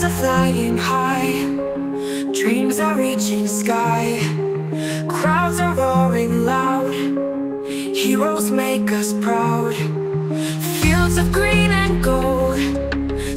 Flags are flying high, dreams are reaching sky, crowds are roaring loud, heroes make us proud, fields of green and gold,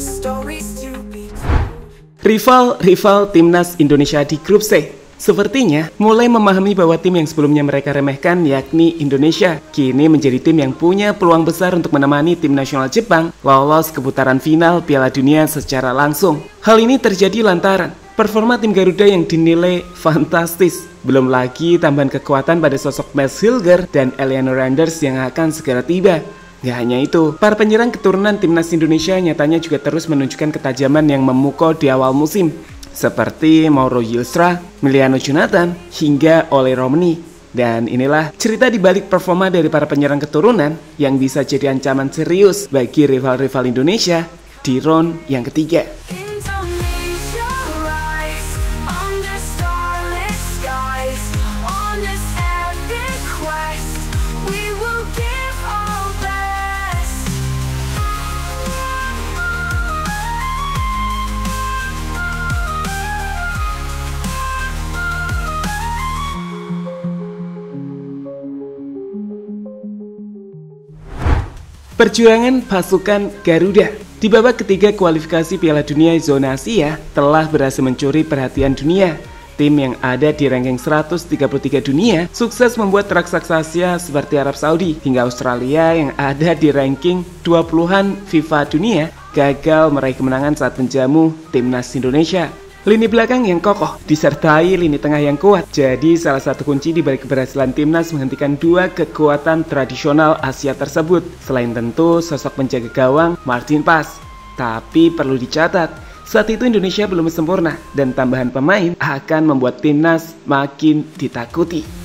stories to be told. Rival timnas Indonesia di grup C sepertinya mulai memahami bahwa tim yang sebelumnya mereka remehkan, yakni Indonesia, kini menjadi tim yang punya peluang besar untuk menemani tim nasional Jepang lolos ke putaran final Piala Dunia secara langsung. Hal ini terjadi lantaran performa tim Garuda yang dinilai fantastis. Belum lagi tambahan kekuatan pada sosok Mads Hilger dan Eleanor Randers yang akan segera tiba. Gak hanya itu, para penyerang keturunan timnas Indonesia nyatanya juga terus menunjukkan ketajaman yang memukau di awal musim, seperti Mauro Zylstra, Emiliano Jonathan, hingga Ole Romani. Dan inilah cerita di balik performa dari para penyerang keturunan yang bisa jadi ancaman serius bagi rival-rival Indonesia di round yang ketiga. Indonesia rise on the starlit skies, on this epic quest, we will give our best. Perjuangan pasukan Garuda di babak ketiga kualifikasi Piala Dunia zona Asia telah berhasil mencuri perhatian dunia. Tim yang ada di ranking 133 dunia sukses membuat raksasa Asia seperti Arab Saudi hingga Australia yang ada di ranking 20-an FIFA dunia gagal meraih kemenangan saat menjamu timnas Indonesia. Lini belakang yang kokoh disertai lini tengah yang kuat jadi salah satu kunci di balik keberhasilan timnas menghentikan dua kekuatan tradisional Asia tersebut, selain tentu sosok penjaga gawang Martin Paes. Tapi perlu dicatat, saat itu Indonesia belum sempurna dan tambahan pemain akan membuat timnas makin ditakuti.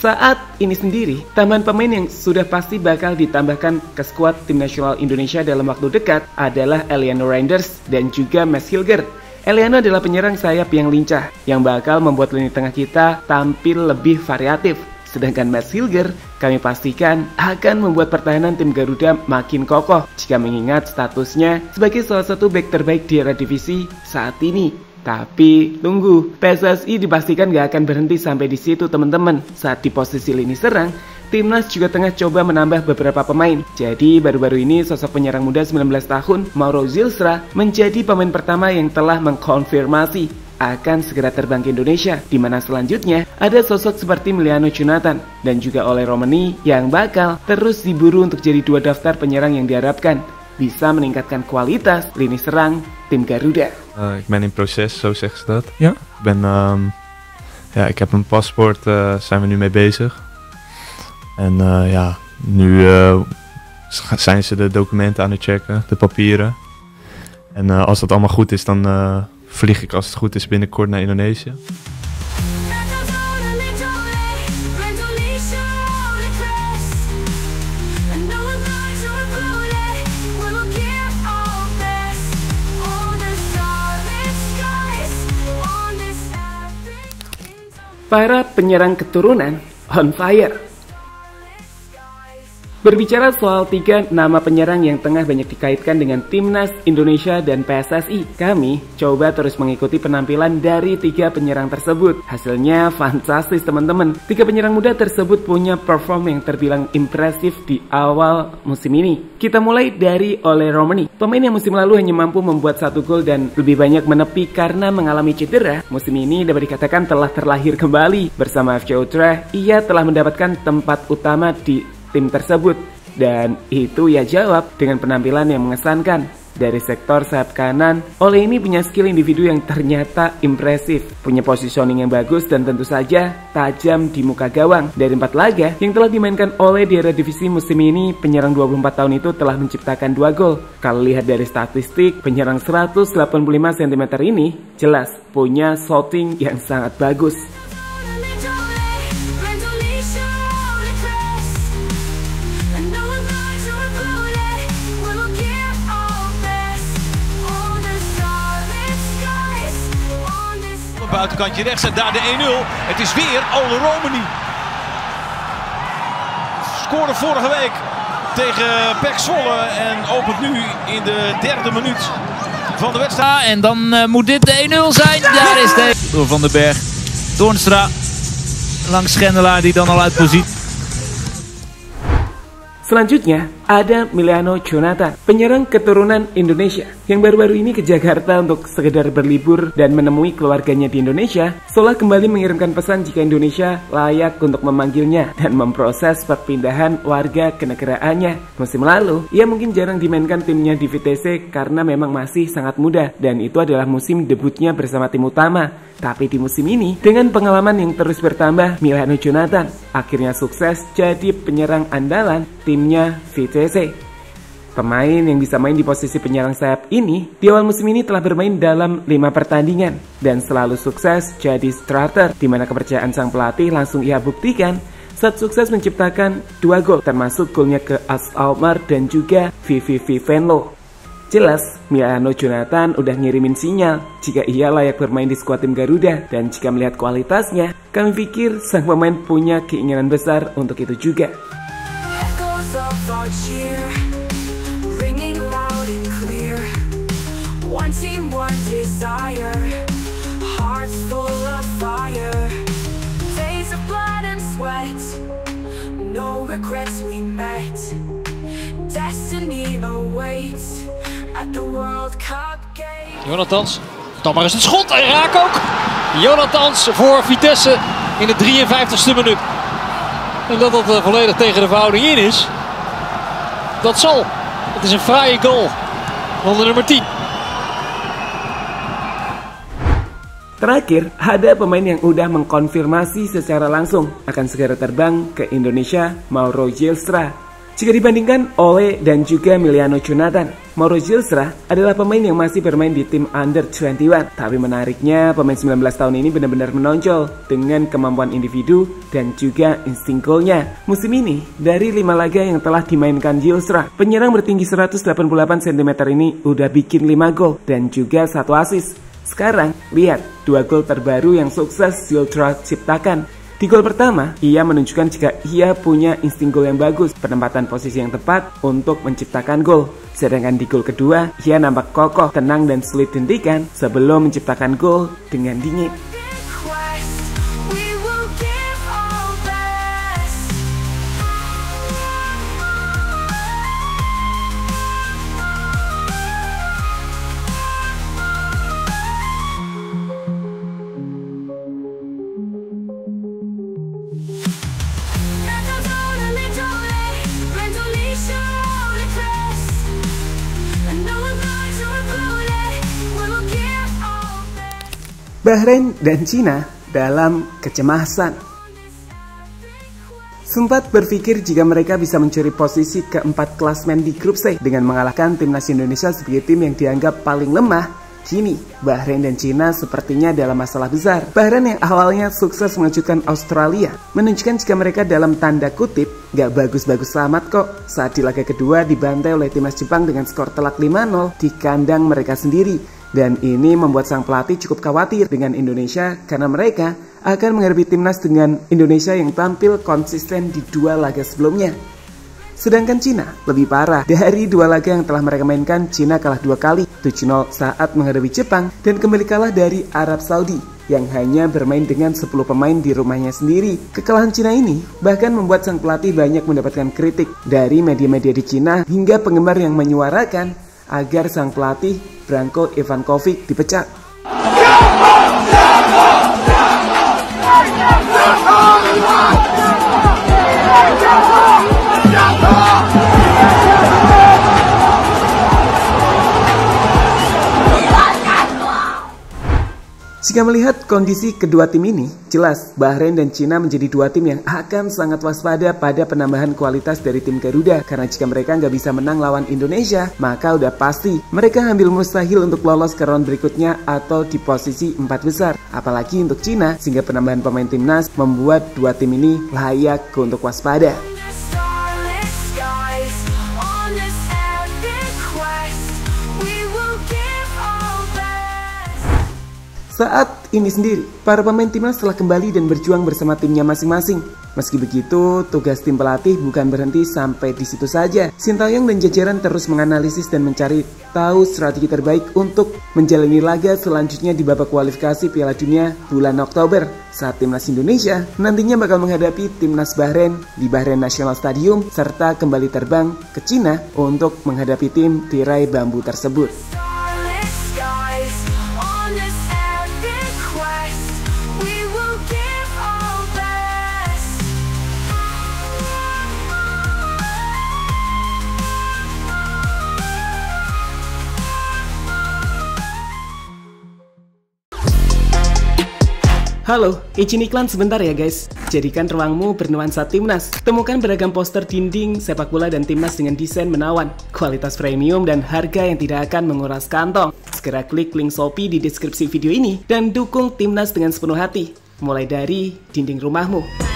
Saat ini sendiri, tambahan pemain yang sudah pasti bakal ditambahkan ke skuad tim nasional Indonesia dalam waktu dekat adalah Eleanor Randers dan juga Mads Hilger. Eleanor adalah penyerang sayap yang lincah, yang bakal membuat lini tengah kita tampil lebih variatif. Sedangkan Mads Hilger, kami pastikan akan membuat pertahanan tim Garuda makin kokoh jika mengingat statusnya sebagai salah satu bek terbaik di Eredivisie saat ini. Tapi tunggu, PSSI dipastikan gak akan berhenti sampai di situ teman-teman. Saat di posisi lini serang, timnas juga tengah coba menambah beberapa pemain. Jadi baru-baru ini sosok penyerang muda 19 tahun Mauro Zylstra menjadi pemain pertama yang telah mengkonfirmasi akan segera terbang ke Indonesia, di mana selanjutnya ada sosok seperti Emiliano Jonathan dan juga Ole Romani yang bakal terus diburu untuk jadi dua daftar penyerang yang diharapkan bisa meningkatkan kualitas lini serang tim Garuda. Ik ben in proces, zo zeggen ze dat. Ja. Ik heb een paspoort, zijn we nu mee bezig. En nu zijn ze de documenten aan het checken, de papieren. En als dat allemaal goed is, dan vlieg ik als het goed is binnenkort naar Indonesië. Para penyerang keturunan on fire. Berbicara soal 3 nama penyerang yang tengah banyak dikaitkan dengan timnas Indonesia dan PSSI, kami coba terus mengikuti penampilan dari 3 penyerang tersebut. Hasilnya fantastis teman-teman. 3 penyerang muda tersebut punya perform yang terbilang impresif di awal musim ini. Kita mulai dari Ole Romani, pemain yang musim lalu hanya mampu membuat 1 gol dan lebih banyak menepi karena mengalami cedera. Musim ini dapat dikatakan telah terlahir kembali. Bersama FC Utrecht, ia telah mendapatkan tempat utama di tim tersebut, dan itu ia jawab dengan penampilan yang mengesankan. Dari sektor sayap kanan, Ole ini punya skill individu yang ternyata impresif, punya positioning yang bagus dan tentu saja tajam di muka gawang. Dari 4 laga yang telah dimainkan Ole di Eredivisie musim ini, penyerang 24 tahun itu telah menciptakan 2 gol. Kalau lihat dari statistik, penyerang 185 cm ini jelas punya shooting yang sangat bagus. buitenkantje rechts en daar de 1-0. Het is weer Ole Romani. Scoorde vorige week tegen PEC Zwolle en opent nu in de 3e minuut van de wedstrijd. En dan moet dit de 1-0 zijn. Daar is de door Van den Berg. Toornstra langs Schendelaar die dan al uit positie. Selanjutnya, ada Emiliano Jonathan, penyerang keturunan Indonesia yang baru-baru ini ke Jakarta untuk sekedar berlibur dan menemui keluarganya di Indonesia. Seolah kembali mengirimkan pesan jika Indonesia layak untuk memanggilnya dan memproses perpindahan warga kenegaraannya. Musim lalu, ia mungkin jarang dimainkan timnya di VTC karena memang masih sangat muda dan itu adalah musim debutnya bersama tim utama. Tapi di musim ini, dengan pengalaman yang terus bertambah, Emiliano Jonathan akhirnya sukses jadi penyerang andalan timnya VTC. Pemain yang bisa main di posisi penyerang sayap ini di awal musim ini telah bermain dalam 5 pertandingan dan selalu sukses jadi starter, di mana kepercayaan sang pelatih langsung ia buktikan saat sukses menciptakan 2 gol, termasuk golnya ke AS Alkmaar dan juga VVV Venlo. Jelas, Emiliano Jonathan udah ngirimin sinyal jika ia layak bermain di skuad tim Garuda, dan jika melihat kualitasnya, kami pikir sang pemain punya keinginan besar untuk itu juga. Jonathans, dan maar eens het schot en raak ook. Jonathans voor Vitesse in de 53ste minuut. En dat het volledig tegen de verhouding in is, dat zal. Het is een fraaie goal van de nummer 10. Terakhir, ada pemain yang udah mengkonfirmasi secara langsung akan segera terbang ke Indonesia, Mauro Zylstra. Jika dibandingkan Ole dan juga Emiliano Jonathan, Mauro Zylstra adalah pemain yang masih bermain di tim Under 21. Tapi menariknya, pemain 19 tahun ini benar-benar menonjol dengan kemampuan individu dan juga insting golnya. Musim ini, dari 5 laga yang telah dimainkan Zylstra, penyerang bertinggi 188 cm ini udah bikin 5 gol dan juga 1 assist. Sekarang, lihat 2 gol terbaru yang sukses Zylstra ciptakan. Di gol pertama, ia menunjukkan jika ia punya insting gol yang bagus, penempatan posisi yang tepat untuk menciptakan gol. Sedangkan di gol kedua, ia nampak kokoh, tenang dan sulit dihentikan sebelum menciptakan gol dengan dingin. Bahrain dan Cina dalam kecemasan. Sempat berpikir jika mereka bisa mencuri posisi keempat klasmen di grup C dengan mengalahkan timnas Indonesia sebagai tim yang dianggap paling lemah. Kini, Bahrain dan Cina sepertinya dalam masalah besar. Bahrain yang awalnya sukses mengejutkan Australia, menunjukkan jika mereka dalam tanda kutip gak bagus-bagus amat kok saat di laga kedua dibantai oleh timnas Jepang dengan skor telak 5-0 di kandang mereka sendiri. Dan ini membuat sang pelatih cukup khawatir dengan Indonesia karena mereka akan menghadapi timnas dengan Indonesia yang tampil konsisten di 2 laga sebelumnya. Sedangkan Cina lebih parah. Dari 2 laga yang telah mereka mainkan, Cina kalah 2 kali, 7-0 saat menghadapi Jepang dan kembali kalah dari Arab Saudi yang hanya bermain dengan 10 pemain di rumahnya sendiri. Kekalahan Cina ini bahkan membuat sang pelatih banyak mendapatkan kritik dari media-media di Cina hingga penggemar yang menyuarakan agar sang pelatih Branko Ivankovic dipecat. Jika melihat kondisi kedua tim ini, jelas Bahrain dan Cina menjadi 2 tim yang akan sangat waspada pada penambahan kualitas dari tim Garuda. Karena jika mereka nggak bisa menang lawan Indonesia, maka udah pasti mereka hampir mustahil untuk lolos ke round berikutnya atau di posisi 4 besar. Apalagi untuk Cina, sehingga penambahan pemain timnas membuat 2 tim ini layak untuk waspada. Saat ini sendiri, para pemain timnas telah kembali dan berjuang bersama timnya masing-masing. Meski begitu, tugas tim pelatih bukan berhenti sampai di situ saja. Sintayong dan jajaran terus menganalisis dan mencari tahu strategi terbaik untuk menjalani laga selanjutnya di babak kualifikasi Piala Dunia bulan Oktober. Saat timnas Indonesia nantinya bakal menghadapi timnas Bahrain di Bahrain National Stadium serta kembali terbang ke Cina untuk menghadapi tim tirai bambu tersebut. Halo, izin iklan sebentar ya guys. Jadikan ruangmu bernuansa timnas. Temukan beragam poster dinding, sepak bola dan timnas dengan desain menawan, kualitas premium dan harga yang tidak akan menguras kantong. Segera klik link Shopee di deskripsi video ini dan dukung timnas dengan sepenuh hati. Mulai dari dinding rumahmu.